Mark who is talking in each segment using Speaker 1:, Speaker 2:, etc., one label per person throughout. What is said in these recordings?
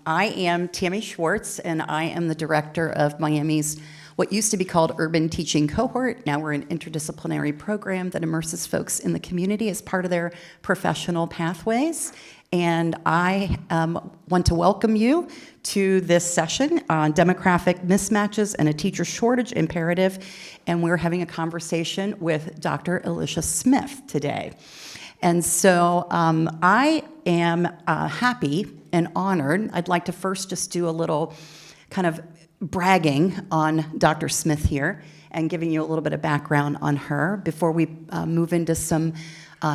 Speaker 1: I am Tammy Schwartz, and I am the director of Miami's what used to be called Urban Teaching Cohort. Now we're an interdisciplinary program that immerses folks in the community as part of their professional pathways. And I want to welcome you to this session on demographic mismatches and a teacher shortage imperative. And we're having a conversation with Dr. Alesia Smith today. And so I am happy and honored. I'd like to first just do a little kind of bragging on Dr. Smith here and giving you a little bit of background on her before we move into some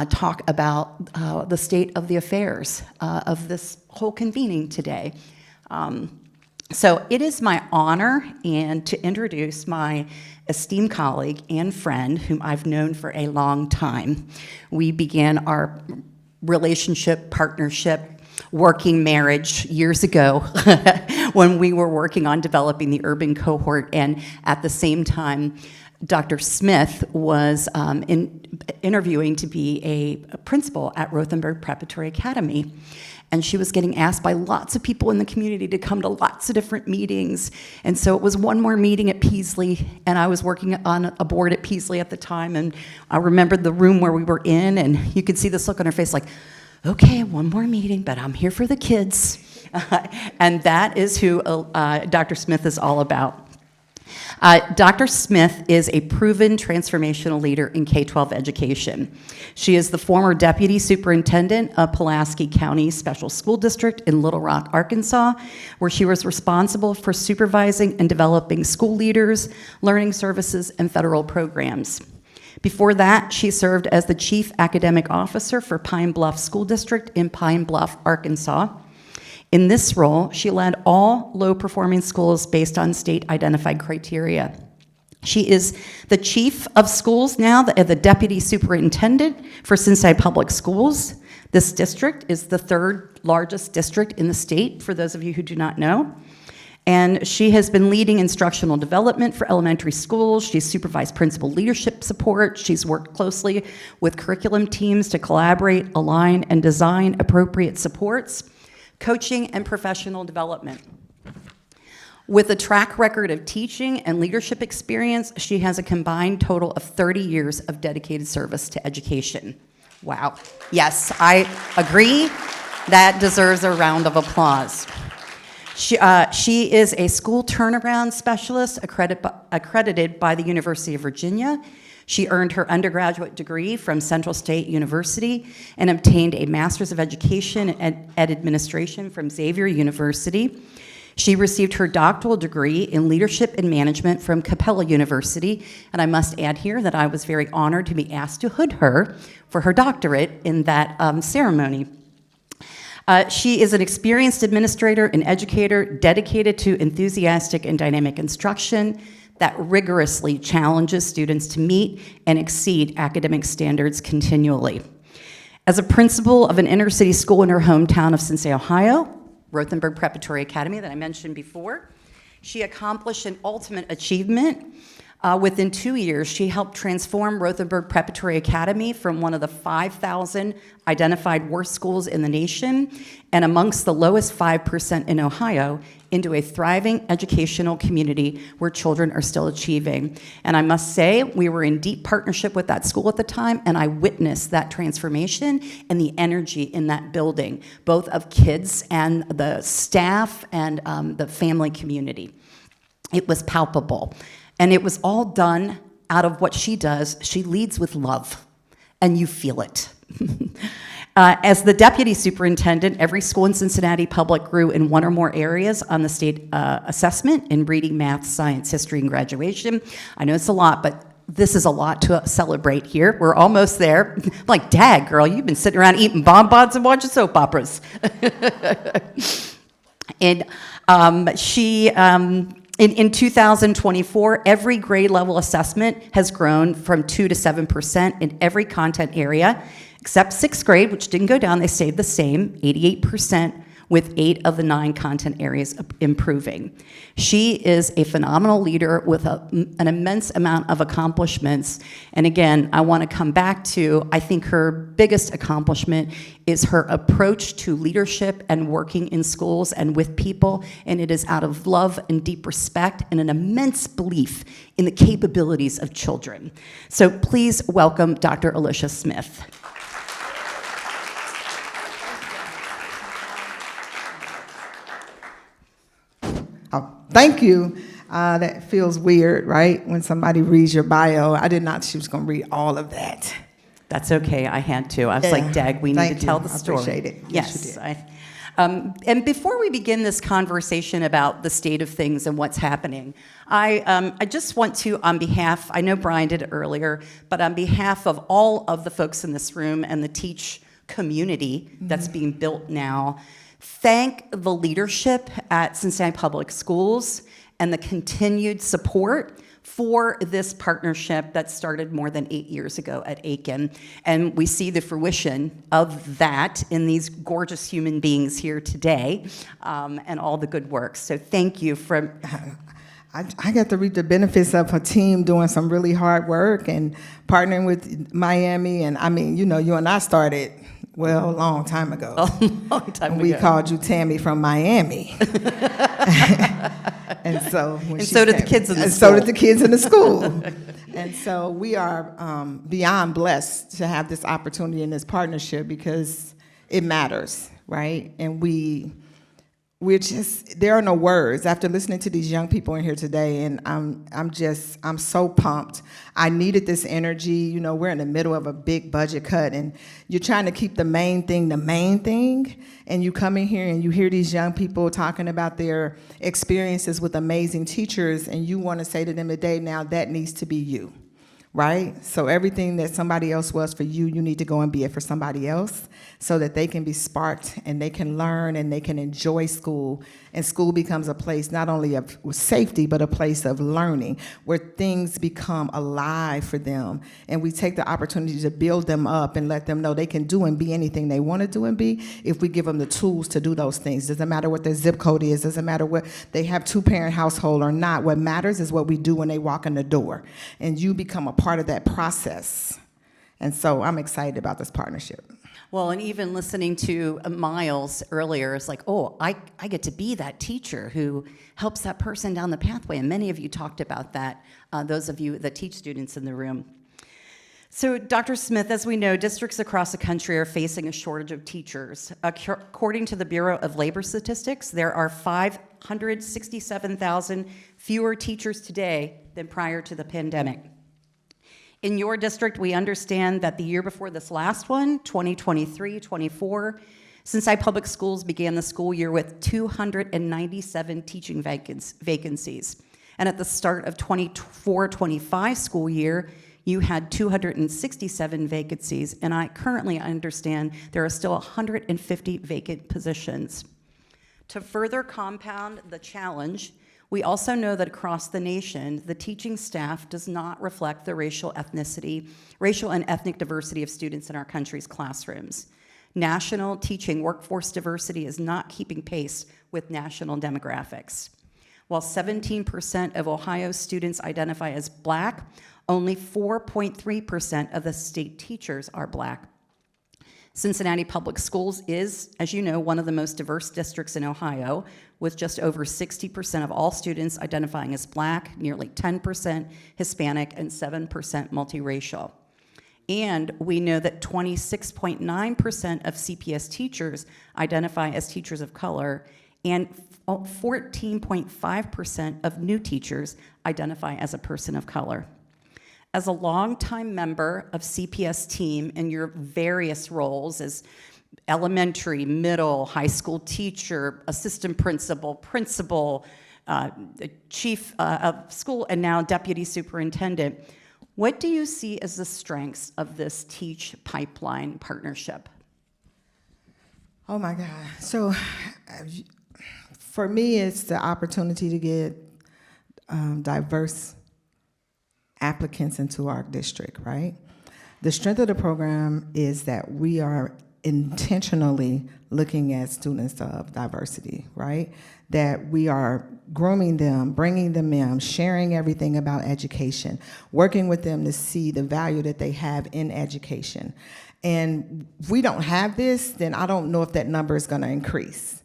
Speaker 1: talk about the state of the affairs of this whole convening today. So it is my honor and to introduce my esteemed colleague and friend whom I've known for a long time. We began our relationship, partnership, working marriage years ago when we were working on developing the urban cohort, and at the same time Dr. Smith was interviewing to be a principal at Rothenberg Preparatory Academy. And she was getting asked by lots of people in the community to come to lots of different meetings. And so it was one more meeting at Peaslee, and I was working on a board at Peaslee at the time, and I remembered the room where we were in, and you could see this look on her face like, okay, one more meeting, but I'm here for the kids. And that is who Dr. Smith is all about. Dr. Smith is a proven transformational leader in K-12 education. She is the former Deputy Superintendent of Pulaski County Special School District in Little Rock, Arkansas, where she was responsible for supervising and developing school leaders, learning services, and federal programs. Before that, she served as the Chief Academic Officer for Pine Bluff School District in Pine Bluff, Arkansas. In this role, she led all low-performing schools based on state-identified criteria. She is the chief of schools now, the deputy superintendent for Cincinnati Public Schools. This district is the third largest district in the state, for those of you who do not know. And she has been leading instructional development for elementary schools. She's supervised principal leadership support. She's worked closely with curriculum teams to collaborate, align, and design appropriate supports, coaching, and professional development. With a track record of teaching and leadership experience, she has a combined total of 30 years of dedicated service to education. Wow. Yes, I agree. That deserves a round of applause. She is a school turnaround specialist accredited by the University of Virginia. She earned her undergraduate degree from Central State University and obtained a Master's of Education and Administration from Xavier University. She received her doctoral degree in Leadership and Management from Capella University, and I must add here that I was very honored to be asked to hood her for her doctorate in that ceremony. She is an experienced administrator and educator dedicated to enthusiastic and dynamic instruction that rigorously challenges students to meet and exceed academic standards continually. As a principal of an inner city school in her hometown of Cincinnati, Ohio, Rothenberg Preparatory Academy that I mentioned before, she accomplished an ultimate achievement. Within 2 years, she helped transform Rothenberg Preparatory Academy from one of the 5,000 identified worst schools in the nation and amongst the lowest 5% in Ohio into a thriving educational community where children are still achieving. And I must say, we were in deep partnership with that school at the time, and I witnessed that transformation and the energy in that building, both of kids and the staff and the family community. It was palpable. And it was all done out of what she does. She leads with love, and you feel it. As the deputy superintendent, every school in Cincinnati Public grew in one or more areas on the state assessment in reading, math, science, history, and graduation. I know it's a lot, but this is a lot to celebrate here. We're almost there. I'm like, Dad, girl, you've been sitting around eating bonbons and watching soap operas. And in 2024, every grade level assessment has grown from 2 to 7% in every content area, except 6th grade, which didn't go down, they stayed the same, 88%, with 8 of the 9 content areas improving. She is a phenomenal leader with an immense amount of accomplishments. And again, I want to come back to, I think her biggest accomplishment is her approach to leadership and working in schools and with people, and it is out of love and deep respect and an immense belief in the capabilities of children. So please welcome Dr. Alesia Smith.
Speaker 2: Oh, thank you. That feels weird, right? When somebody reads your bio. I did not, she was going to read all of that.
Speaker 1: That's okay, I had to. I was like, Dag, we need to tell the story.
Speaker 2: I appreciate it.
Speaker 1: Yes. And before we begin this conversation about the state of things and what's happening, I just want to, on behalf, I know Brian did it earlier, but on behalf of all of the folks in this room and the TEACh community that's being built now, thank the leadership at Cincinnati Public Schools and the continued support for this partnership that started more than 8 years ago at Aiken. And we see the fruition of that in these gorgeous human beings here today, and all the good work. So thank you for...
Speaker 2: I got to reap the benefits of a team doing some really hard work and partnering with Miami. And I mean, you know, you and I started, well, a long time ago.
Speaker 1: A long time ago.
Speaker 2: We called you Tammy from Miami. And so
Speaker 1: did the kids in the school.
Speaker 2: So did the kids in the school. And so we are beyond blessed to have this opportunity and this partnership because it matters, right? And we're just, there are no words after listening to these young people in here today, and I'm so pumped. I needed this energy. You know, we're in the middle of a big budget cut, and you're trying to keep the main thing, and you come in here and you hear these young people talking about their experiences with amazing teachers, and you want to say to them today, now that needs to be you. Right? So everything that somebody else was for you, you need to go and be it for somebody else so that they can be sparked and they can learn and they can enjoy school. And school becomes a place not only of safety, but a place of learning where things become alive for them. And we take the opportunity to build them up and let them know they can do and be anything they want to do and be if we give them the tools to do those things. Doesn't matter what their zip code is, doesn't matter what they have 2-parent household or not. What matters is what we do when they walk in the door. And you become a part of that process. And so I'm excited about this partnership.
Speaker 1: Well, and even listening to Miles earlier, it's like, oh, I get to be that teacher who helps that person down the pathway. And many of you talked about that, those of you that teach students in the room. So, Dr. Smith, as we know, districts across the country are facing a shortage of teachers. According to the Bureau of Labor Statistics, there are 567,000 fewer teachers today than prior to the pandemic. In your district, we understand that the year before this last one, 2023-24, Cincinnati Public Schools began the school year with 297 teaching vacancies. And at the start of 24-25 school year, you had 267 vacancies, and I currently understand there are still 150 vacant positions. To further compound the challenge, we also know that across the nation, the teaching staff does not reflect the racial and ethnic diversity of students in our country's classrooms. National teaching workforce diversity is not keeping pace with national demographics. While 17% of Ohio students identify as Black, only 4.3% of the state teachers are Black. Cincinnati Public Schools is, as you know, one of the most diverse districts in Ohio, with just over 60% of all students identifying as Black, nearly 10% Hispanic, and 7% multiracial. And we know that 26.9% of CPS teachers identify as teachers of color, and 14.5% of new teachers identify as a person of color. As a longtime member of CPS team in your various roles as elementary, middle, high school teacher, assistant principal, chief of school, and now deputy superintendent, what do you see as the strengths of this TEACh pipeline partnership?
Speaker 2: Oh my God. So for me, it's the opportunity to get diverse applicants into our district, right? The strength of the program is that we are intentionally looking at students of diversity, right? That we are grooming them, bringing them in, sharing everything about education, working with them to see the value that they have in education. And if we don't have this, then I don't know if that number is going to increase.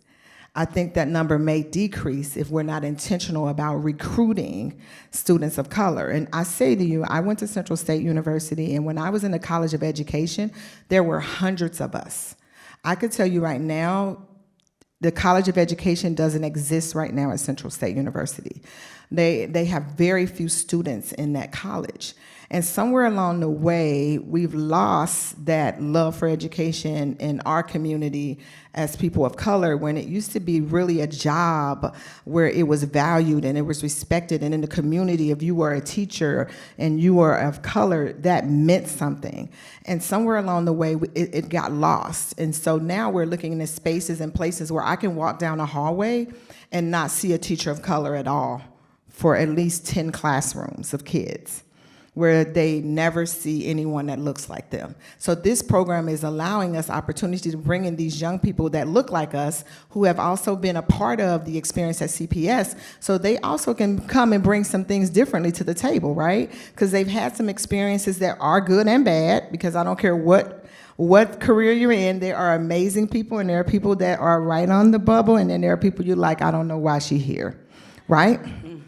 Speaker 2: I think that number may decrease if we're not intentional about recruiting students of color. And I say to you, I went to Central State University, and when I was in the College of Education, there were hundreds of us. I could tell you right now, the College of Education doesn't exist right now at Central State University. They have very few students in that college. And somewhere along the way, we've lost that love for education in our community as people of color, when it used to be really a job where it was valued and it was respected. And in the community, if you were a teacher and you were of color, that meant something. And somewhere along the way, it got lost. And so now we're looking into spaces and places where I can walk down a hallway and not see a teacher of color at all for at least 10 classrooms of kids, where they never see anyone that looks like them. So this program is allowing us opportunity to bring in these young people that look like us, who have also been a part of the experience at CPS, so they also can come and bring some things differently to the table, right? Because they've had some experiences that are good and bad, because I don't care what career you're in, there are amazing people, and there are people that are right on the bubble, and then there are people you're like, I don't know why she's here, right? Mm-hmm.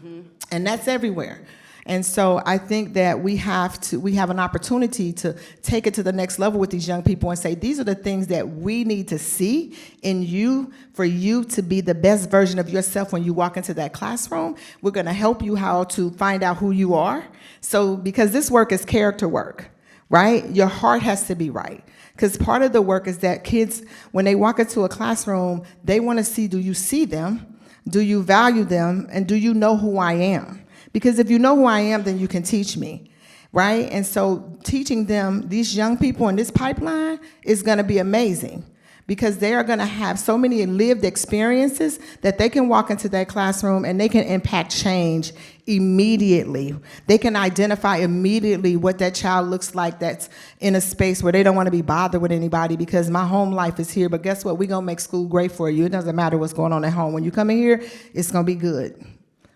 Speaker 2: And that's everywhere. And so I think that we have an opportunity to take it to the next level with these young people and say, these are the things that we need to see in you for you to be the best version of yourself when you walk into that classroom. We're going to help you how to find out who you are. So, because this work is character work, right? Your heart has to be right. Because part of the work is that kids, when they walk into a classroom, they want to see, do you see them? Do you value them? And do you know who I am? Because if you know who I am, then you can teach me, right? And so teaching them, these young people in this pipeline, is going to be amazing, because they are going to have so many lived experiences that they can walk into that classroom and they can impact change immediately. They can identify immediately what that child looks like that's in a space where they don't want to be bothered with anybody, because my home life is here, but guess what? We're going to make school great for you. It doesn't matter what's going on at home. When you come in here, it's going to be good.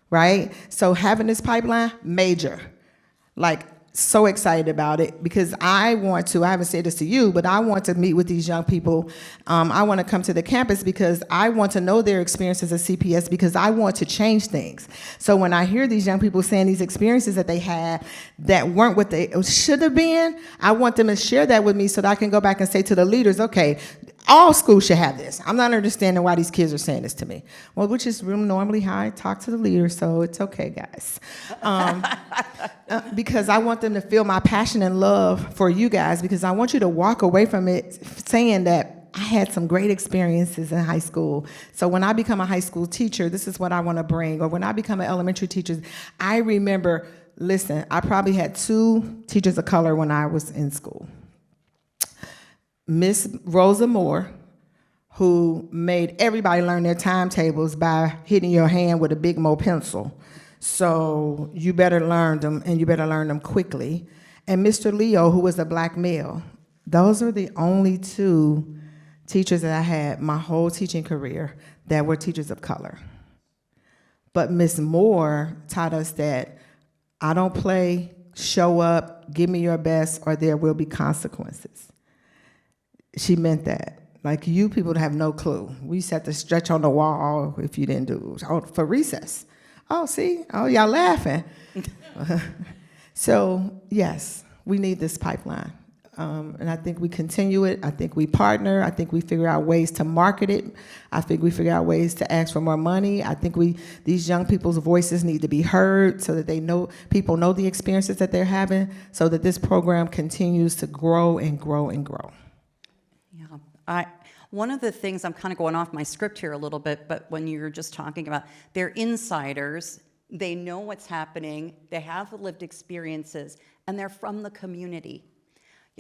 Speaker 2: Right? So having this pipeline, major. Like, so excited about it, because I haven't said this to you, but I want to meet with these young people. I want to come to the campus because I want to know their experiences at CPS, because I want to change things. So when I hear these young people saying these experiences that they had that weren't what they should have been, I want them to share that with me so that I can go back and say to the leaders, okay, all schools should have this. I'm not understanding why these kids are saying this to me. Well, which is normally how I talk to the leaders, so it's okay, guys. Because I want them to feel my passion and love for you guys, because I want you to walk away from it saying that I had some great experiences in high school. So when I become a high school teacher, this is what I want to bring. Or when I become an elementary teacher, I remember, listen, I probably had 2 teachers of color when I was in school. Miss Rosa Moore, who made everybody learn their timetables by hitting your hand with a Big Mo pencil. So you better learn them, and you better learn them quickly. And Mr. Leo, who was a black male. Those are the only 2 teachers that I had my whole teaching career that were teachers of color. But Miss Moore taught us that I don't play, show up, give me your best, or there will be consequences. She meant that. Like, you people have no clue. We used to have to stretch on the wall if you didn't do it for recess. Oh, see? Oh, y'all laughing. So, yes, we need this pipeline. And I think we continue it. I think we partner. I think we figure out ways to market it. I think we figure out ways to ask for more money. I think these young people's voices need to be heard so that people know the experiences that they're having, so that this program continues to grow and grow and grow.
Speaker 1: One of the things, I'm kind of going off my script here a little bit, but when you were just talking about, they're insiders, they know what's happening, they have the lived experiences, and they're from the community.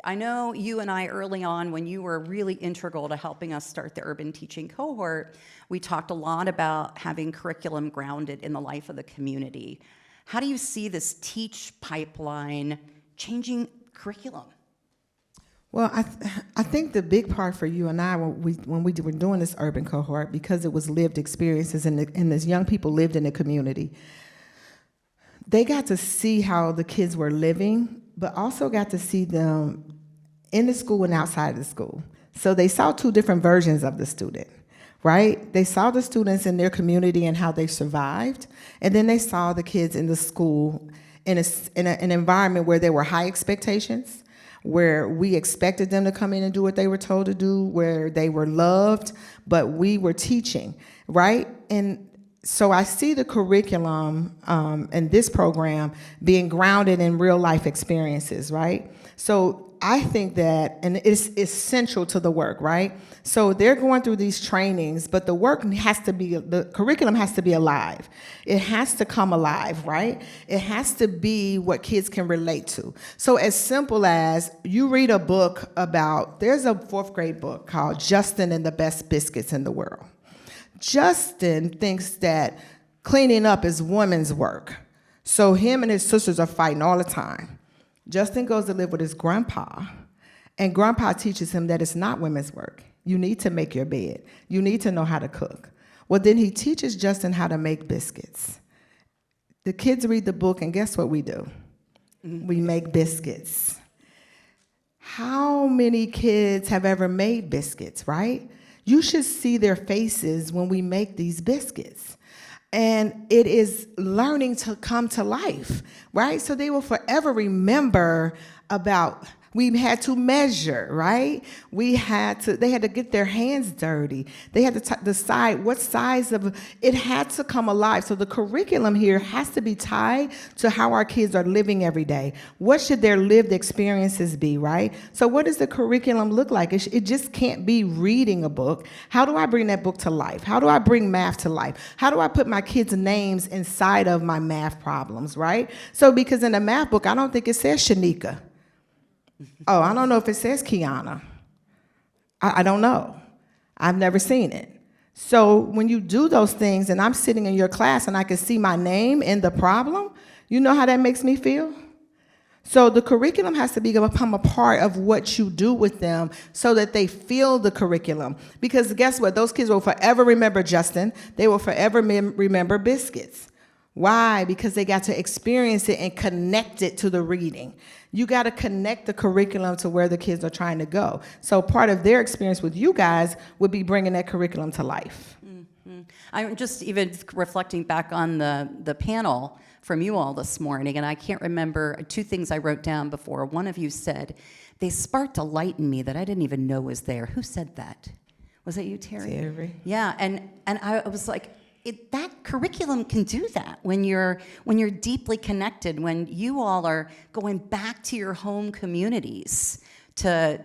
Speaker 1: I know you and I early on, when you were really integral to helping us start the Urban Teaching Cohort, we talked a lot about having curriculum grounded in the life of the community. How do you see this TEACh pipeline changing curriculum?
Speaker 2: Well, I think the big part for you and I, when we were doing this urban cohort, because it was lived experiences and as young people lived in the community, they got to see how the kids were living, but also got to see them in the school and outside of the school. So they saw two different versions of the student, right? They saw the students in their community and how they survived, and then they saw the kids in the school in an environment where there were high expectations, where we expected them to come in and do what they were told to do, where they were loved, but we were teaching, right? And so I see the curriculum in this program being grounded in real life experiences, right? So I think that, and it's essential to the work, right? So they're going through these trainings, but the curriculum has to be alive. It has to come alive, right? It has to be what kids can relate to. So as simple as you read a book there's a 4th grade book called Justin and the Best Biscuits in the World. Justin thinks that cleaning up is women's work. So him and his sisters are fighting all the time. Justin goes to live with his grandpa, and grandpa teaches him that it's not women's work. You need to make your bed. You need to know how to cook. Well, then he teaches Justin how to make biscuits. The kids read the book, and guess what we do? We make biscuits. How many kids have ever made biscuits, right? You should see their faces when we make these biscuits. And it is learning to come to life, right? So they will forever remember about, we had to measure, right? They had to get their hands dirty. They had to decide what size it had to come alive. So the curriculum here has to be tied to how our kids are living every day. What should their lived experiences be, right? So what does the curriculum look like? It just can't be reading a book. How do I bring that book to life? How do I bring math to life? How do I put my kids' names inside of my math problems, right? So because in the math book, I don't think it says Shanika. Oh, I don't know if it says Kiana. I don't know. I've never seen it. So when you do those things and I'm sitting in your class and I can see my name in the problem, you know how that makes me feel? So the curriculum has to become a part of what you do with them so that they feel the curriculum. Because guess what? Those kids will forever remember Justin. They will forever remember biscuits. Why? Because they got to experience it and connect it to the reading. You got to connect the curriculum to where the kids are trying to go. So part of their experience with you guys would be bringing that curriculum to life.
Speaker 1: Mm-hmm. I'm just even reflecting back on the panel from you all this morning, and I can't remember 2 things I wrote down before. One of you said, they sparked a light in me that I didn't even know was there. Who said that? Was that you, Terry?
Speaker 2: Terry.
Speaker 1: Yeah, and I was like, that curriculum can do that when you're deeply connected, when you all are going back to your home communities to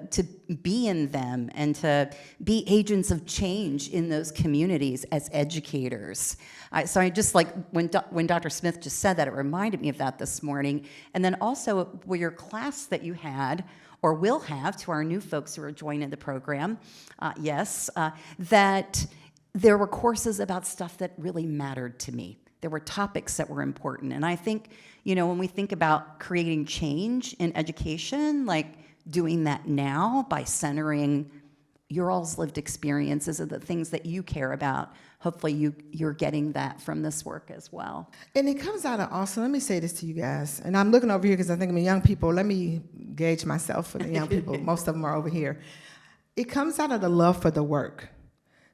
Speaker 1: be in them and to be agents of change in those communities as educators. So I just like, when Dr. Smith just said that, it reminded me of that this morning. And then also your class that you had, or will have, to our new folks who are joining the program, that there were courses about stuff that really mattered to me. There were topics that were important. And I think, when we think about creating change in education, like doing that now by centering your all's lived experiences and the things that you care about, hopefully you're getting that from this work as well.
Speaker 2: And it comes out of also, let me say this to you guys, and I'm looking over here because I think I'm young people. Let me gauge myself for the young people. Most of them are over here. It comes out of the love for the work.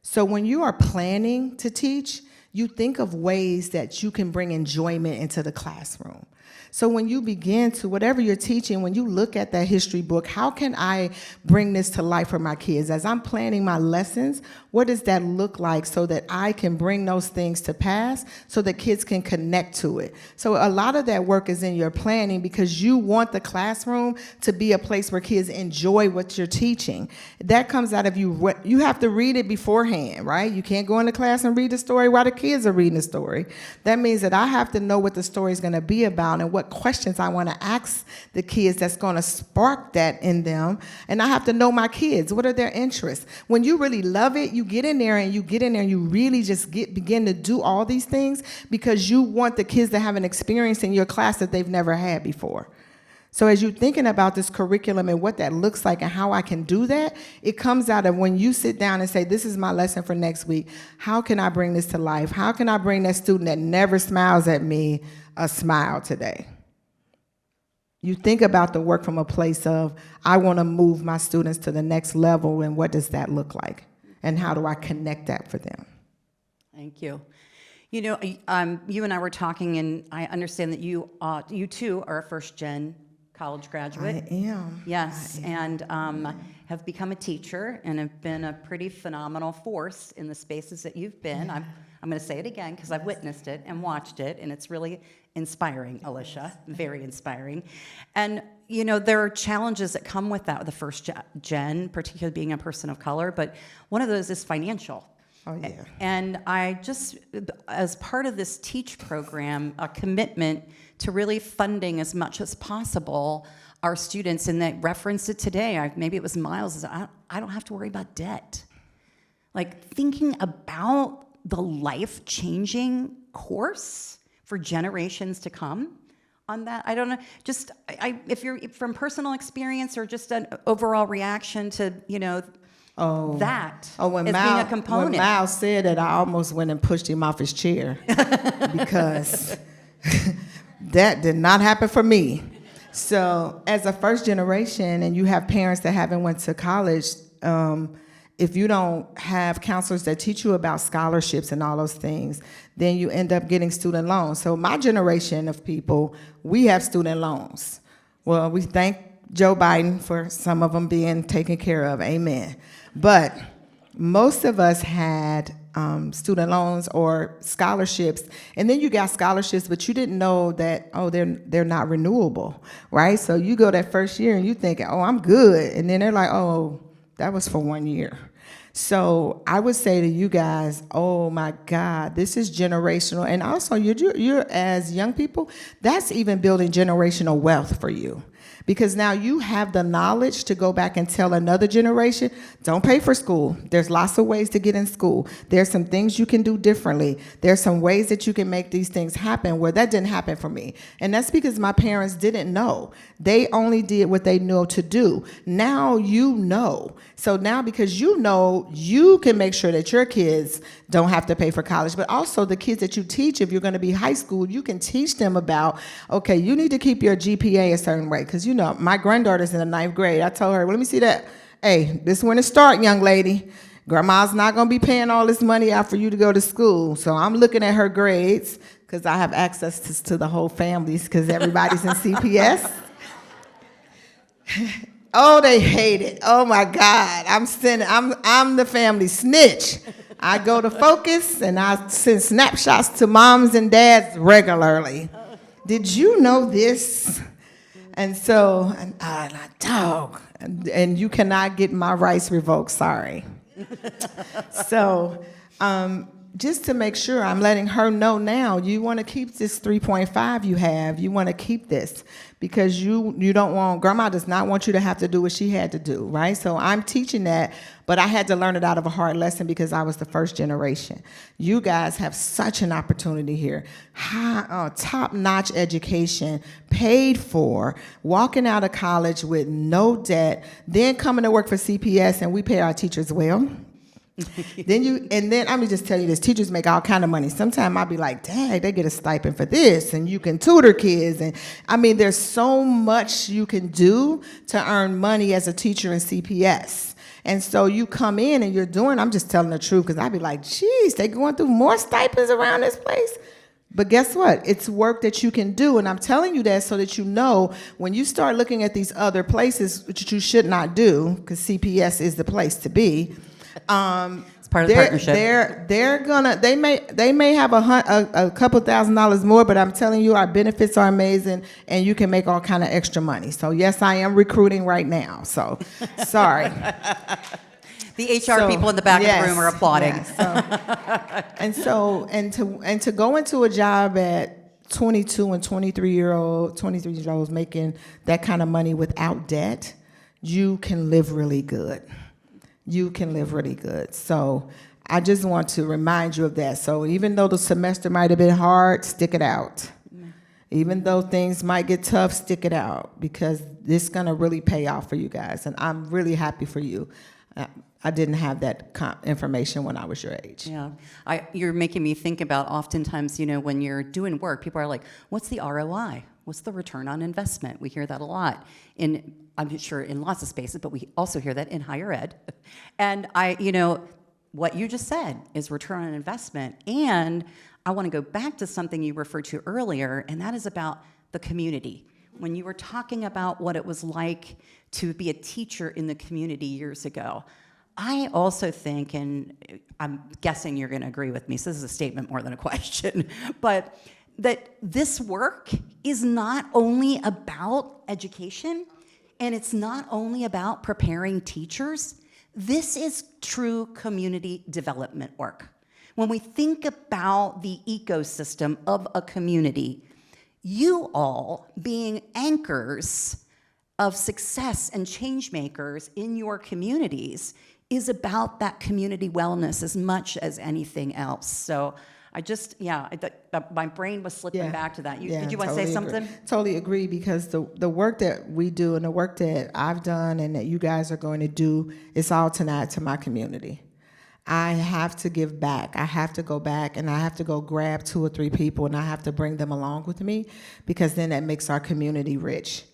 Speaker 2: So when you are planning to teach, you think of ways that you can bring enjoyment into the classroom. So when you begin to, whatever you're teaching, when you look at that history book, how can I bring this to life for my kids? As I'm planning my lessons, what does that look like so that I can bring those things to pass so that kids can connect to it? So a lot of that work is in your planning because you want the classroom to be a place where kids enjoy what you're teaching. That comes out of you. You have to read it beforehand, right? You can't go into class and read the story while the kids are reading the story. That means that I have to know what the story is going to be about and what questions I want to ask the kids that's going to spark that in them. And I have to know my kids. What are their interests? When you really love it, you get in there and you really just begin to do all these things because you want the kids to have an experience in your class that they've never had before. So as you're thinking about this curriculum and what that looks like and how I can do that, it comes out of when you sit down and say, this is my lesson for next week. How can I bring this to life? How can I bring that student that never smiles at me a smile today? You think about the work from a place of, I want to move my students to the next level, and what does that look like? And how do I connect that for them?
Speaker 1: Thank you. You know, you and I were talking, and I understand that you too are a first-gen college graduate.
Speaker 2: I am.
Speaker 1: Yes,
Speaker 2: I am.
Speaker 1: and have become a teacher and have been a pretty phenomenal force in the spaces that you've been. I'm going to say it again because I've witnessed it and watched it, and it's really inspiring, Alesia, very inspiring. And, you know, there are challenges that come with that, with the first gen, particularly being a person of color, but one of those is financial.
Speaker 2: Oh, yeah.
Speaker 1: And I just, as part of this TEACh program, a commitment to really funding as much as possible our students, and that referenced it today, maybe it was Miles, I don't have to worry about debt. Like, thinking about the life-changing course for generations to come on that. I don't know, just, if you're from personal experience or just an overall reaction to, you know, that
Speaker 2: when
Speaker 1: as being a component.
Speaker 2: When Miles said that, I almost went and pushed him off his chair because that did not happen for me. So as a first generation, and you have parents that haven't went to college, if you don't have counselors that teach you about scholarships and all those things, then you end up getting student loans. So my generation of people, we have student loans. Well, we thank Joe Biden for some of them being taken care of, amen. But most of us had student loans or scholarships, and then you got scholarships, but you didn't know that, they're not renewable, right? So you go that first year and you think, I'm good, and then they're like, that was for 1 year. So I would say to you guys, oh my God, this is generational. And also, you're as young people, that's even building generational wealth for you. Because now you have the knowledge to go back and tell another generation, don't pay for school. There's lots of ways to get in school. There's some things you can do differently. There's some ways that you can make these things happen where that didn't happen for me. And that's because my parents didn't know. They only did what they knew to do. Now you know. So now because you know, you can make sure that your kids don't have to pay for college, but also the kids that you teach, if you're going to be high school, you can teach them about, okay, you need to keep your GPA a certain way. Because, you know, my granddaughter's in the 9th grade. I told her, well, let me see that. Hey, this is when it starts, young lady. Grandma's not going to be paying all this money out for you to go to school. So I'm looking at her grades because I have access to the whole families because everybody's in CPS. Oh, they hate it. Oh my God. I'm the family snitch. I go to Focus and I send snapshots to moms and dads regularly. Did you know this? And so, and you cannot get my rights revoked, sorry. So, just to make sure, I'm letting her know now, you want to keep this 3.5 you have, you want to keep this because you don't want, grandma does not want you to have to do what she had to do, right? So I'm teaching that, but I had to learn it out of a hard lesson because I was the first generation. You guys have such an opportunity here. Top-notch education, paid for, walking out of college with no debt, then coming to work for CPS, and we pay our teachers well. Then let me just tell you this, teachers make all kind of money. Sometimes I'll be like, dang, they get a stipend for this, and you can tutor kids, and I mean, there's so much you can do to earn money as a teacher in CPS. And so you come in and you're doing, I'm just telling the truth, because I'd be like, geez, they going through more stipends around this place. But guess what? It's work that you can do, and I'm telling you that so that you know when you start looking at these other places, which you should not do, because CPS is the place to be.
Speaker 1: It's part of the partnership.
Speaker 2: They may have a couple $1,000s more, but I'm telling you, our benefits are amazing, and you can make all kind of extra money. So yes, I am recruiting right now. So sorry.
Speaker 1: The HR people in the back of the room are applauding.
Speaker 2: Yes, and to go into a job at 22 and 23-year-olds making that kind of money without debt, you can live really good. You can live really good. So I just want to remind you of that. So even though the semester might have been hard, stick it out. Even though things might get tough, stick it out, because this is going to really pay off for you guys. And I'm really happy for you. I didn't have that information when I was your age.
Speaker 1: Yeah, you're making me think about oftentimes, when you're doing work, people are like, what's the ROI? What's the return on investment? We hear that a lot, I'm sure in lots of spaces, but we also hear that in higher ed. And what you just said is return on investment. And I want to go back to something you referred to earlier, and that is about the community. When you were talking about what it was like to be a teacher in the community years ago, I also think, and I'm guessing you're going to agree with me, so this is a statement more than a question, but that this work is not only about education, and it's not only about preparing teachers. This is true community development work. When we think about the ecosystem of a community, you all being anchors of success and change makers in your communities is about that community wellness as much as anything else. So my brain was slipping back to that. Did you want to say something?
Speaker 2: Totally agree, because the work that we do and the work that I've done and that you guys are going to do is all tonight to my community. I have to give back. I have to go back and I have to go grab 2 or 3 people and I have to bring them along with me, because then that makes our community rich.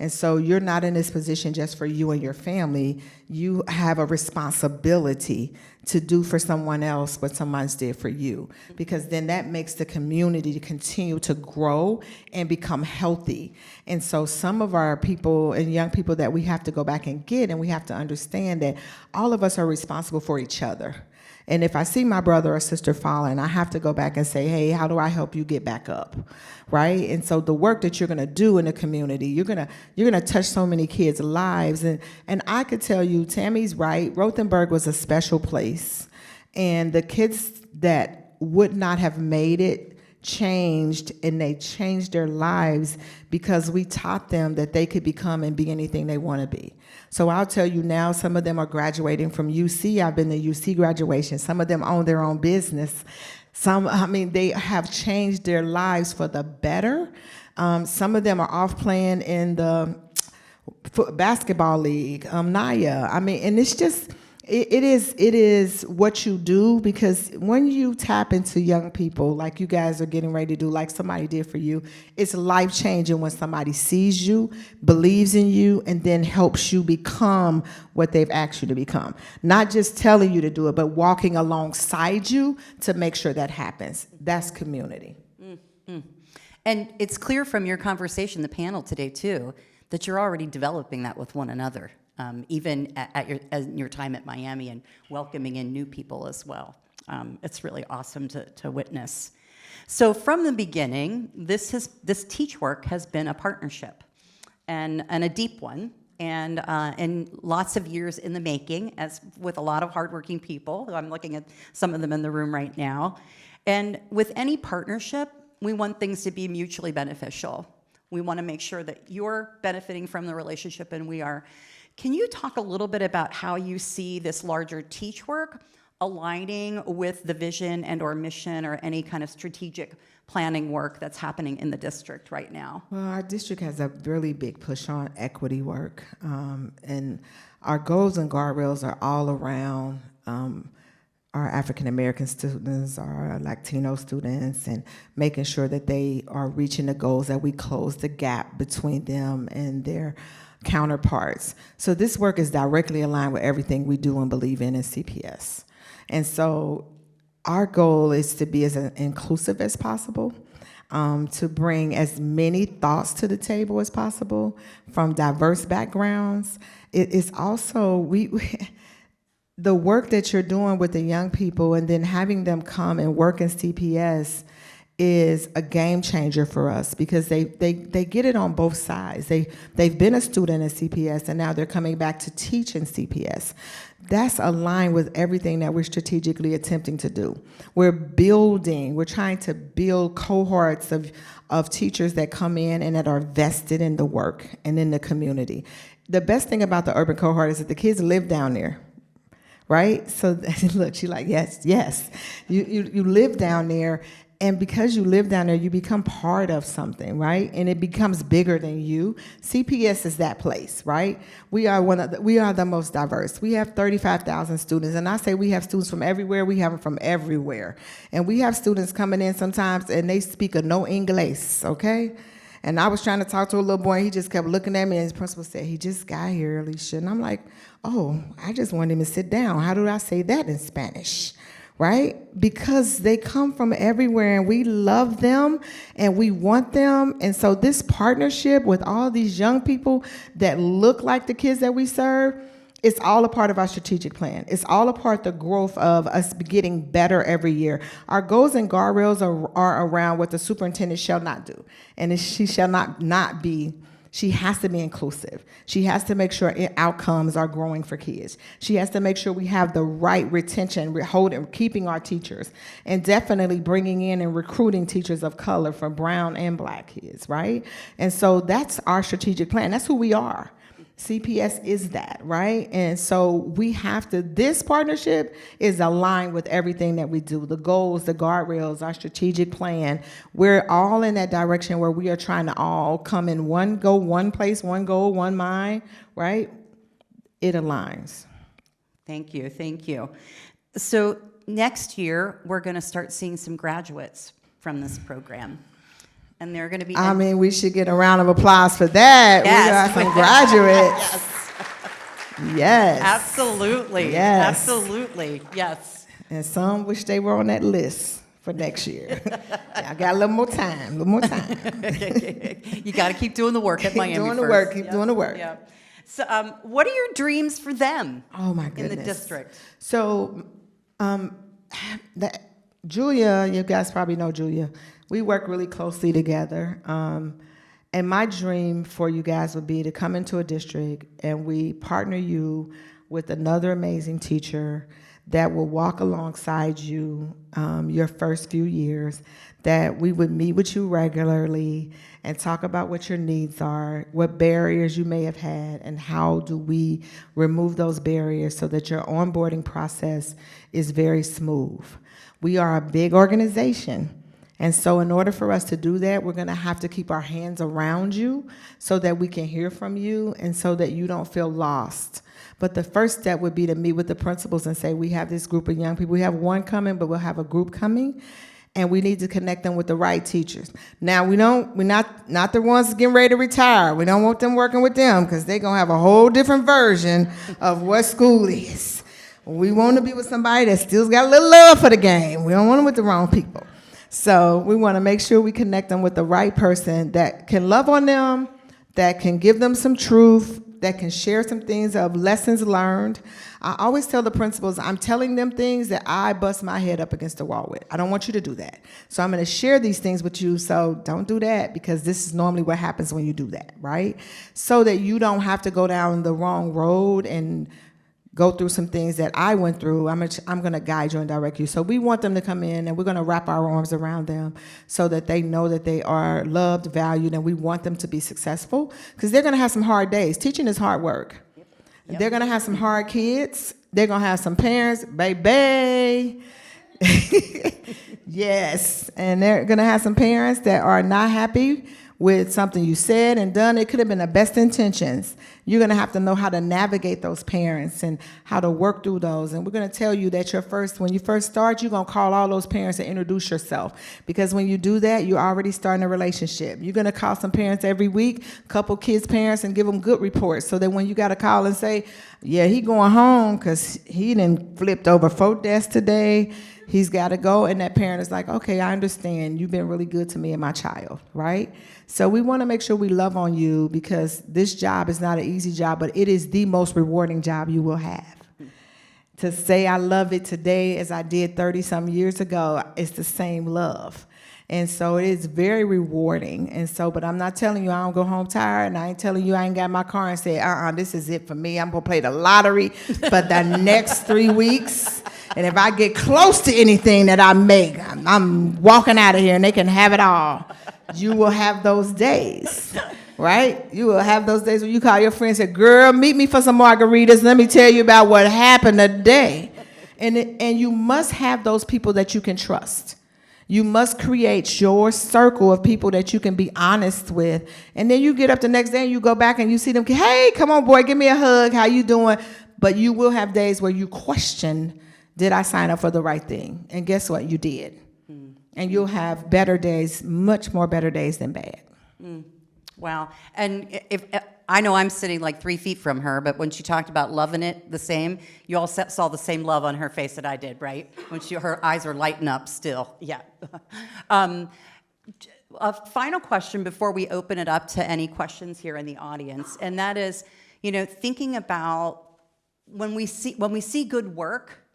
Speaker 2: And so you're not in this position just for you and your family. You have a responsibility to do for someone else what someone's did for you, because then that makes the community to continue to grow and become healthy. And so some of our people and young people that we have to go back and get, and we have to understand that all of us are responsible for each other. And if I see my brother or sister falling, I have to go back and say, hey, how do I help you get back up, right? And so the work that you're going to do in the community, you're going to touch so many kids' lives. And I could tell you, Tammy's right, Rothenburg was a special place. And the kids that would not have made it changed, and they changed their lives because we taught them that they could become and be anything they want to be. So I'll tell you now, some of them are graduating from UC. I've been to UC graduation. Some of them own their own business. They have changed their lives for the better. Some of them are off playing in the basketball league, Naya. And it's just, it is what you do, because when you tap into young people like you guys are getting ready to do, like somebody did for you, it's life-changing when somebody sees you, believes in you, and then helps you become what they've asked you to become. Not just telling you to do it, but walking alongside you to make sure that happens. That's community.
Speaker 1: Mm-hmm. And it's clear from your conversation, the panel today too, that you're already developing that with one another. Even at your time at Miami, and welcoming in new people as well. It's really awesome to witness. So from the beginning, this TEACh work has been a partnership, and a deep one, and lots of years in the making, as with a lot of hardworking people. I'm looking at some of them in the room right now. And with any partnership, we want things to be mutually beneficial. We want to make sure that you're benefiting from the relationship and we are. Can you talk a little bit about how you see this larger TEACh work aligning with the vision and or mission or any kind of strategic planning work that's happening in the district right now?
Speaker 2: Well, our district has a really big push on equity work, and our goals and guardrails are all around our African-American students, our Latino students, and making sure that they are reaching the goals, that we close the gap between them and their counterparts. So this work is directly aligned with everything we do and believe in CPS. And so our goal is to be as inclusive as possible, to bring as many thoughts to the table as possible from diverse backgrounds. It is also, the work that you're doing with the young people and then having them come and work in CPS is a game changer for us, because they get it on both sides. They've been a student in CPS and now they're coming back to teach in CPS. That's aligned with everything that we're strategically attempting to do. We're trying to build cohorts of teachers that come in and that are vested in the work and in the community. The best thing about the urban cohort is that the kids live down there, right? So look, she's like, yes. You live down there. And because you live down there, you become part of something, right? And it becomes bigger than you. CPS is that place, right? We are the most diverse. We have 35,000 students, and I say we have students from everywhere. We have them from everywhere, and we have students coming in sometimes, and they speak a no English, okay? And I was trying to talk to a little boy, and he just kept looking at me, and his principal said, "He just got here, Alesia." And I'm like, "Oh, I just wanted him to sit down. How do I say that in Spanish?" Right? Because they come from everywhere and we love them and we want them. And so this partnership with all these young people that look like the kids that we serve, it's all a part of our strategic plan. It's all a part of the growth of us getting better every year. Our goals and guardrails are around what the superintendent shall not do. And she shall not be. She has to be inclusive. She has to make sure outcomes are growing for kids. She has to make sure we have the right retention, keeping our teachers, and definitely bringing in and recruiting teachers of color for brown and black kids, right? And so that's our strategic plan. That's who we are. CPS is that, right? And so we have to, this partnership is aligned with everything that we do, the goals, the guardrails, our strategic plan. We're all in that direction where we are trying to all come in one place, one goal, one mind, right? It aligns.
Speaker 1: Thank you, thank you. So next year, we're going to start seeing some graduates from this program. And they're going to be.
Speaker 2: I mean, we should get a round of applause for that.
Speaker 1: Yes.
Speaker 2: We got some graduates. Yes.
Speaker 1: Absolutely.
Speaker 2: Yes.
Speaker 1: Absolutely. Yes.
Speaker 2: And some wish they were on that list for next year. I got a little more time.
Speaker 1: You got to keep doing the work at Miami.
Speaker 2: Keep doing the work.
Speaker 1: Yeah. So, what are your dreams for them?
Speaker 2: Oh my goodness.
Speaker 1: In the district.
Speaker 2: So, Julia, you guys probably know Julia. We work really closely together. And my dream for you guys would be to come into a district and we partner you with another amazing teacher that will walk alongside you your first few years, that we would meet with you regularly and talk about what your needs are, what barriers you may have had, and how do we remove those barriers so that your onboarding process is very smooth. We are a big organization. And so in order for us to do that, we're going to have to keep our hands around you so that we can hear from you and so that you don't feel lost. But the first step would be to meet with the principals and say, we have this group of young people. We have one coming, but we'll have a group coming. And we need to connect them with the right teachers. Now, we're not the ones getting ready to retire. We don't want them working with them because they're going to have a whole different version of what school is. We want to be with somebody that still got a little love for the game. We don't want them with the wrong people. So we want to make sure we connect them with the right person that can love on them, that can give them some truth, that can share some things of lessons learned. I always tell the principals, I'm telling them things that I bust my head up against the wall with. I don't want you to do that. So I'm going to share these things with you, so don't do that, because this is normally what happens when you do that, right? So that you don't have to go down the wrong road and go through some things that I went through. I'm going to guide you and direct you. So we want them to come in, and we're going to wrap our arms around them so that they know that they are loved, valued, and we want them to be successful, because they're going to have some hard days. Teaching is hard work. Yep. They're going to have some hard kids. They're going to have some parents, baby. Yes, and they're going to have some parents that are not happy with something you said and done. It could have been the best intentions. You're going to have to know how to navigate those parents and how to work through those. And we're going to tell you that when you first start, you're going to call all those parents and introduce yourself. Because when you do that, you're already starting a relationship. You're going to call some parents every week, couple kids' parents, and give them good reports so that when you got to call and say, yeah, he going home because he done flipped over 4 desks today, he's got to go, and that parent is like, okay, I understand. You've been really good to me and my child, right? So we want to make sure we love on you, because this job is not an easy job, but it is the most rewarding job you will have. To say I love it today as I did 30-some years ago, it's the same love. And so it is very rewarding. And so, but I'm not telling you I don't go home tired, and I ain't telling you I ain't got my car and say, this is it for me. I'm going to play the lottery for the next 3 weeks. And if I get close to anything that I make, I'm walking out of here and they can have it all. You will have those days, right? You will have those days when you call your friend and say, girl, meet me for some margaritas. Let me tell you about what happened today. And you must have those people that you can trust. You must create your circle of people that you can be honest with. And then you get up the next day and you go back and you see them, hey, come on, boy, give me a hug. How you doing? But you will have days where you question, did I sign up for the right thing? And guess what? You did. And you'll have better days, much more better days than bad.
Speaker 1: Wow. And if I know I'm sitting like 3 feet from her, but when she talked about loving it the same, you all saw the same love on her face that I did, right? When her eyes are lighting up still. Yeah. A final question before we open it up to any questions here in the audience, and that is, thinking about when we see good work,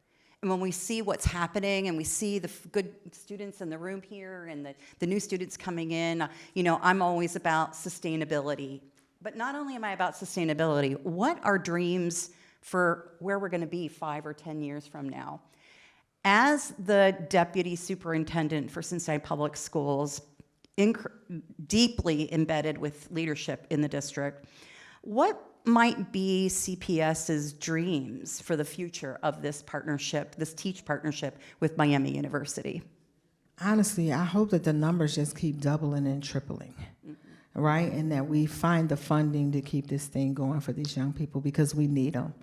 Speaker 1: and when we see what's happening and we see the good students in the room here and the new students coming in, I'm always about sustainability. But not only am I about sustainability, what are dreams for where we're going to be 5 or 10 years from now? As the Deputy Superintendent for Cincinnati Public Schools, deeply embedded with leadership in the district, what might be CPS's dreams for the future of this partnership, this TEACh partnership with Miami University?
Speaker 2: Honestly, I hope that the numbers just keep doubling and tripling, right? And that we find the funding to keep this thing going for these young people, because we need them.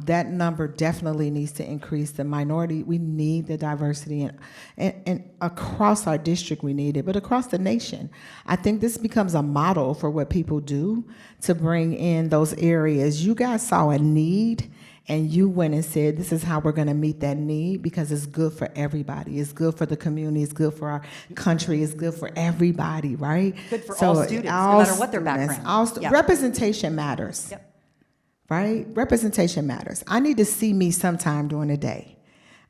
Speaker 2: That number definitely needs to increase. The minority, we need the diversity, and across our district we need it, but across the nation. I think this becomes a model for what people do to bring in those areas. You guys saw a need, and you went and said, this is how we're going to meet that need, because it's good for everybody. It's good for the community. It's good for our country. It's good for everybody, right?
Speaker 1: Good for all students, no matter what their background.
Speaker 2: Yep. Representation matters.
Speaker 1: Yep.
Speaker 2: Right? Representation matters. I need to see me sometime during the day.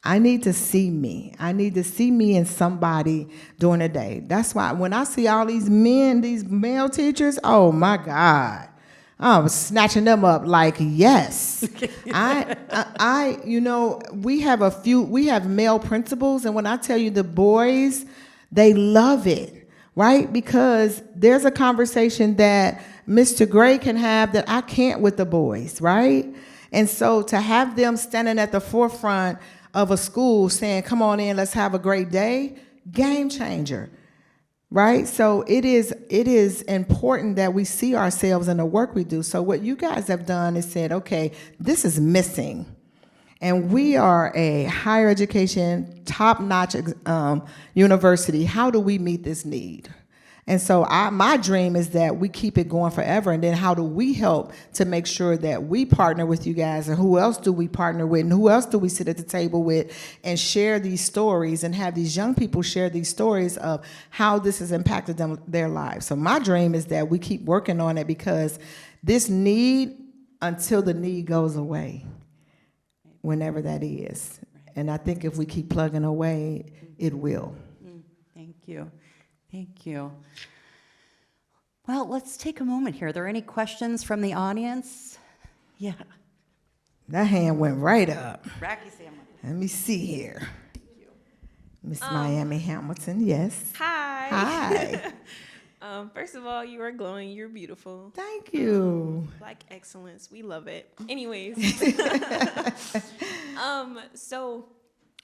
Speaker 2: I need to see me. I need to see me in somebody during the day. That's why when I see all these men, these male teachers, oh my God, I'm snatching them up like, yes. We have male principals, and when I tell you the boys, they love it, right? Because there's a conversation that Mr. Gray can have that I can't with the boys, right? And so to have them standing at the forefront of a school saying, come on in, let's have a great day, game changer, right? So it is important that we see ourselves in the work we do. So what you guys have done is said, okay, this is missing. And we are a higher education, top-notch university. How do we meet this need? And so my dream is that we keep it going forever. And then how do we help to make sure that we partner with you guys? And who else do we partner with? And who else do we sit at the table with and share these stories and have these young people share these stories of how this has impacted their lives? So my dream is that we keep working on it, because this need, until the need goes away, whenever that is. And I think if we keep plugging away, it will.
Speaker 1: Thank you. Thank you. Well, let's take a moment here. Are there any questions from the audience? Yeah.
Speaker 2: That hand went right up.
Speaker 1: Racky Sandwich.
Speaker 2: Let me see here. Miss Miami Hamilton, yes.
Speaker 3: Hi.
Speaker 2: Hi.
Speaker 3: First of all, you are glowing. You're beautiful.
Speaker 2: Thank you.
Speaker 3: Black excellence. We love it. Anyways. So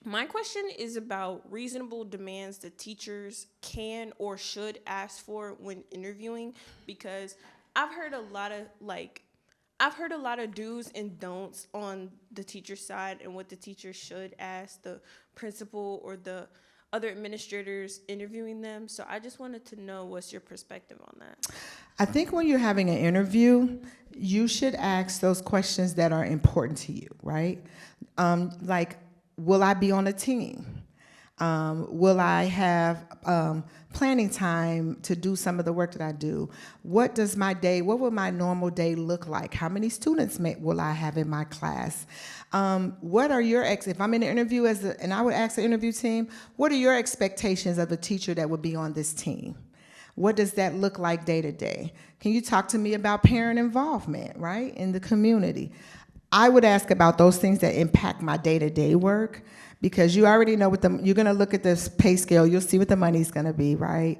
Speaker 3: my question is about reasonable demands that teachers can or should ask for when interviewing, because I've heard a lot of do's and don'ts on the teacher side and what the teacher should ask the principal or the other administrators interviewing them. So I just wanted to know, what's your perspective on that?
Speaker 2: I think when you're having an interview, you should ask those questions that are important to you, right? Like, will I be on a team? Will I have planning time to do some of the work that I do? What will my normal day look like? How many students will I have in my class? What are your if I'm in an interview and I would ask the interview team, what are your expectations of a teacher that would be on this team? What does that look like day to day? Can you talk to me about parent involvement, right, in the community? I would ask about those things that impact my day-to-day work, because you already know you're going to look at this pay scale. You'll see what the money's going to be, right?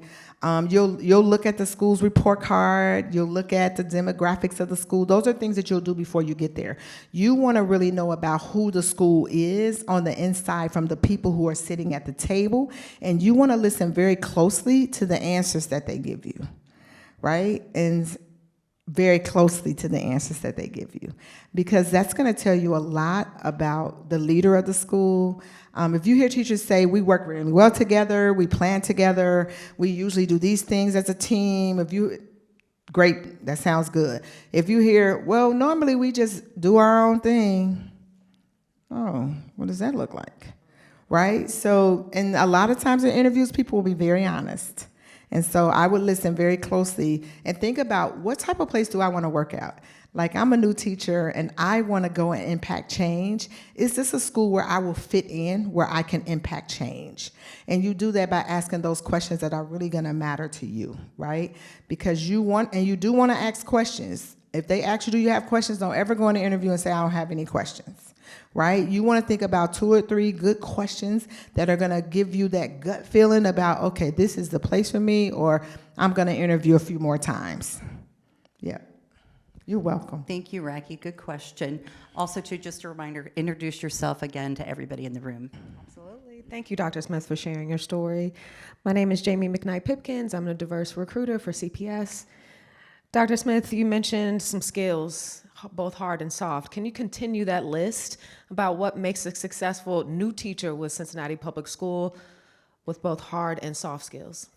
Speaker 2: You'll look at the school's report card. You'll look at the demographics of the school. Those are things that you'll do before you get there. You want to really know about who the school is on the inside from the people who are sitting at the table, and you want to listen very closely to the answers that they give you, right? And very closely to the answers that they give you, because that's going to tell you a lot about the leader of the school. If you hear teachers say, we work really well together, we plan together, we usually do these things as a team, great, that sounds good. If you hear, well, normally we just do our own thing, oh, what does that look like, right? So, and a lot of times in interviews, people will be very honest. And so I would listen very closely and think about, what type of place do I want to work at? Like, I'm a new teacher and I want to go and impact change. Is this a school where I will fit in, where I can impact change? And you do that by asking those questions that are really going to matter to you, right? Because you do want to ask questions. If they ask you, do you have questions? Don't ever go in the interview and say, I don't have any questions, right? You want to think about 2 or 3 good questions that are going to give you that gut feeling about, okay, this is the place for me, or I'm going to interview a few more times. Yeah. You're welcome.
Speaker 1: Thank you, Raki. Good question. Also, too, just a reminder, introduce yourself again to everybody in the room.
Speaker 4: Absolutely. Thank you, Dr. Smith, for sharing your story. My name is Jamie McKnight-Pipkins. I'm a diverse recruiter for CPS. Dr. Smith, you mentioned some skills, both hard and soft. Can you continue that list about what makes a successful new teacher with Cincinnati Public School with both hard and soft skills?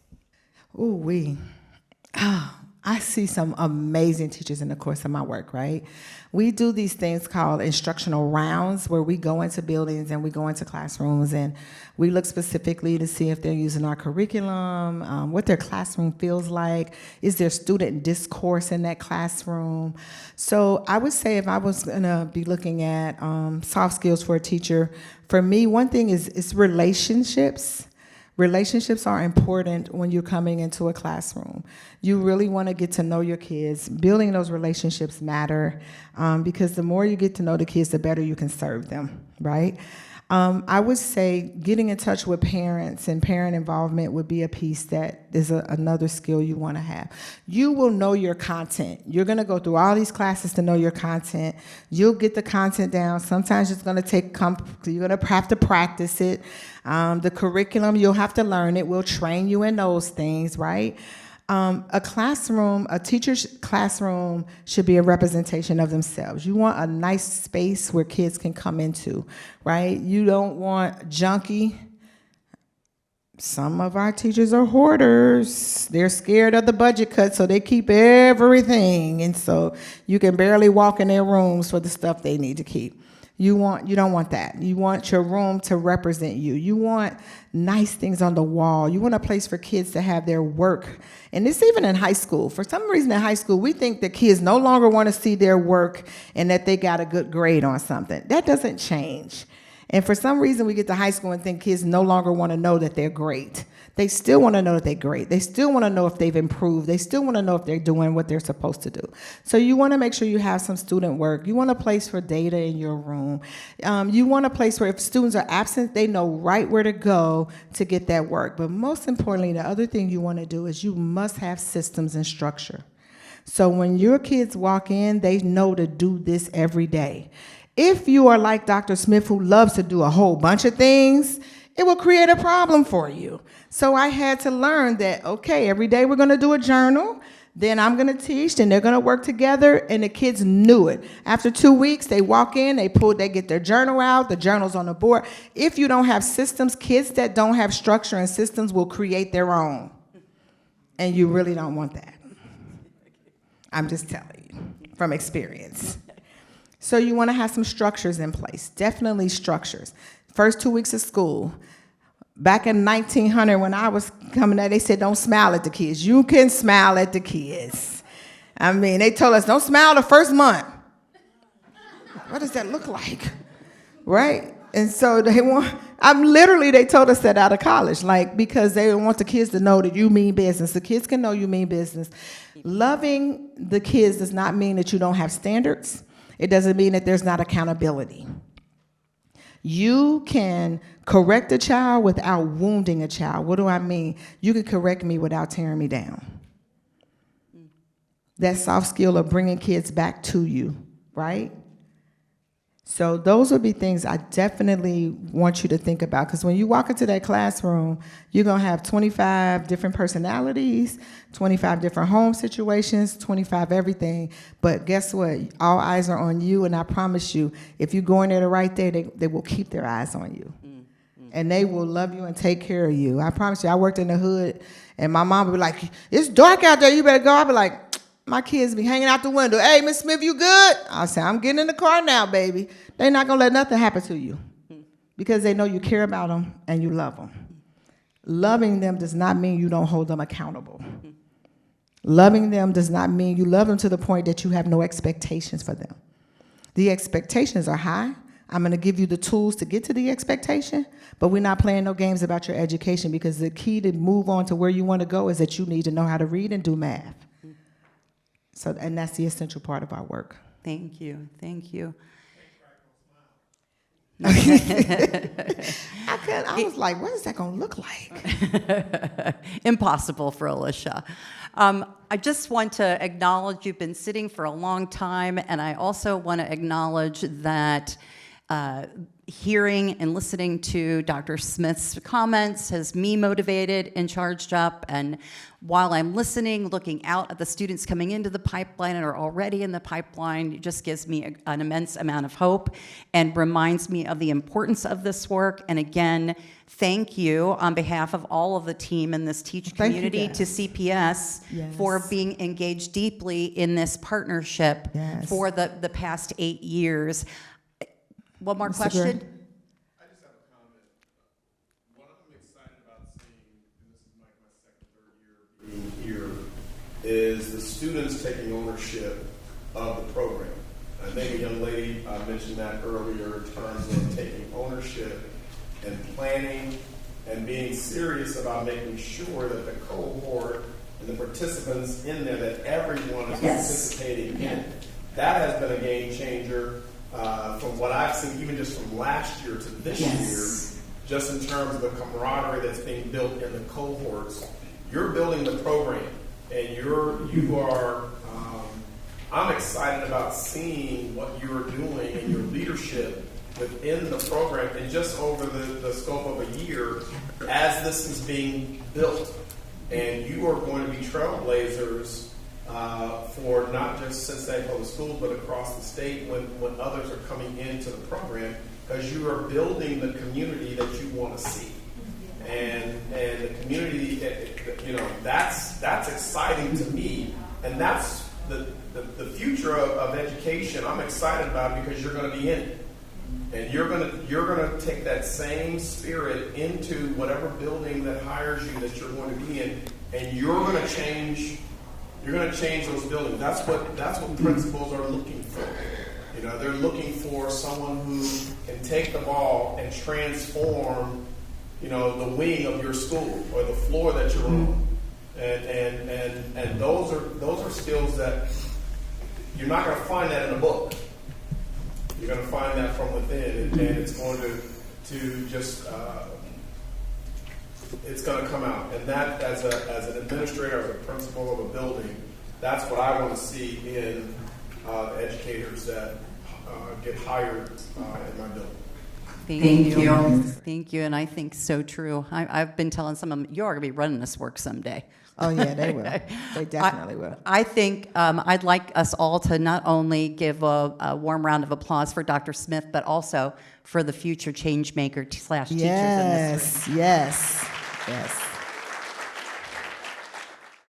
Speaker 2: I see some amazing teachers in the course of my work, right? We do these things called instructional rounds, where we go into buildings and we go into classrooms and we look specifically to see if they're using our curriculum, what their classroom feels like, is there student discourse in that classroom? So I would say, if I was gonna be looking at soft skills for a teacher, for me, one thing is relationships. Relationships are important when you're coming into a classroom. You really want to get to know your kids. Building those relationships matter, because the more you get to know the kids, the better you can serve them, right? I would say getting in touch with parents and parent involvement would be a piece that is another skill you want to have. You will know your content. You're going to go through all these classes to know your content. You'll get the content down. Sometimes it's going to you're going to have to practice it. The curriculum, you'll have to learn it. We'll train you in those things, right? A teacher's classroom should be a representation of themselves. You want a nice space where kids can come into, right? You don't want junky. Some of our teachers are hoarders. They're scared of the budget cut, so they keep everything. And so you can barely walk in their rooms for the stuff they need to keep. You don't want that. You want your room to represent you. You want nice things on the wall. You want a place for kids to have their work. And it's even in high school. For some reason in high school, we think that kids no longer want to see their work and that they got a good grade on something. That doesn't change. And for some reason, we get to high school and think kids no longer want to know that they're great. They still want to know that they're great. They still want to know if they've improved. They still want to know if they're doing what they're supposed to do. So you want to make sure you have some student work. You want a place for data in your room. You want a place where if students are absent, they know right where to go to get that work. But most importantly, the other thing you want to do is you must have systems and structure. So when your kids walk in, they know to do this every day. If you are like Dr. Smith, who loves to do a whole bunch of things, it will create a problem for you. So I had to learn that, okay, every day we're going to do a journal, then I'm going to teach, then they're going to work together, and the kids knew it. After 2 weeks, they walk in, they get their journal out, the journal's on the board. If you don't have systems, kids that don't have structure and systems will create their own. And you really don't want that. I'm just telling you from experience. So you want to have some structures in place, definitely structures. First 2 weeks of school. Back in 1900, when I was coming there, they said, don't smile at the kids. You can smile at the kids. I mean, they told us, don't smile the first month. What does that look like? Right? And so they told us that out of college, because they want the kids to know that you mean business. The kids can know you mean business. Loving the kids does not mean that you don't have standards. It doesn't mean that there's not accountability. You can correct a child without wounding a child. What do I mean? You can correct me without tearing me down. That soft skill of bringing kids back to you, right? So those would be things I definitely want you to think about, because when you walk into that classroom, you're going to have 25 different personalities, 25 different home situations, 25 everything. But guess what? All eyes are on you, and I promise you, if you go in there the right day, they will keep their eyes on you. And they will love you and take care of you. I promise you, I worked in the hood, and my mom would be like, it's dark out there, you better go. I'd be like, my kids be hanging out the window. Hey, Miss Smith, you good? I'll say, I'm getting in the car now, baby. They're not going to let nothing happen to you because they know you care about them and you love them. Loving them does not mean you don't hold them accountable. Loving them does not mean you love them to the point that you have no expectations for them. The expectations are high. I'm going to give you the tools to get to the expectation, but we're not playing no games about your education, because the key to move on to where you want to go is that you need to know how to read and do math. So, and that's the essential part of our work.
Speaker 1: Thank you. Thank you.
Speaker 2: I was like, what is that going to look like?
Speaker 1: Impossible for Alicia. I just want to acknowledge you've been sitting for a long time, and I also want to acknowledge that hearing and listening to Dr. Smith's comments has me motivated and charged up. And while I'm listening, looking out at the students coming into the pipeline and are already in the pipeline, it just gives me an immense amount of hope and reminds me of the importance of this work. And again, thank you on behalf of all of the team in this TEACh community to CPS for being engaged deeply in this partnership for the past 8 years. One more question?
Speaker 5: I just have a comment. What I'm excited about seeing, and this is my second, third year being here, is the students taking ownership of the program. I think a young lady mentioned that earlier in terms of taking ownership and planning and being serious about making sure that the cohort and the participants in there, that everyone is participating in. That has been a game changer. From what I've seen, even just from last year to this year, just in terms of the camaraderie that's being built in the cohorts. You're building the program, and you are. I'm excited about seeing what you're doing and your leadership within the program, and just over the scope of a year, as this is being built, and you are going to be trailblazers. For not just Cincinnati Public Schools, but across the state when others are coming into the program, because you are building the community that you want to see. And the community, that's exciting to me. And that's the future of education. I'm excited about it because you're going to be in it. And you're going to take that same spirit into whatever building that hires you that you're going to be in, and you're going to change. You're going to change those buildings. That's what principals are looking for. They're looking for someone who can take the ball and transform, the wing of your school or the floor that you're on. And those are skills that you're not going to find that in a book. You're going to find that from within, and it's going to just. It's going to come out, and that as an administrator, as a principal of a building, that's what I want to see in educators that get hired in my building.
Speaker 1: Thank you. Thank you, and I think so true. I've been telling some of them, you're going to be running this work someday.
Speaker 2: Oh, yeah, they will. They definitely will.
Speaker 1: I think I'd like us all to not only give a warm round of applause for Dr. Smith, but also for the future change maker / teachers in this room.
Speaker 2: Yes.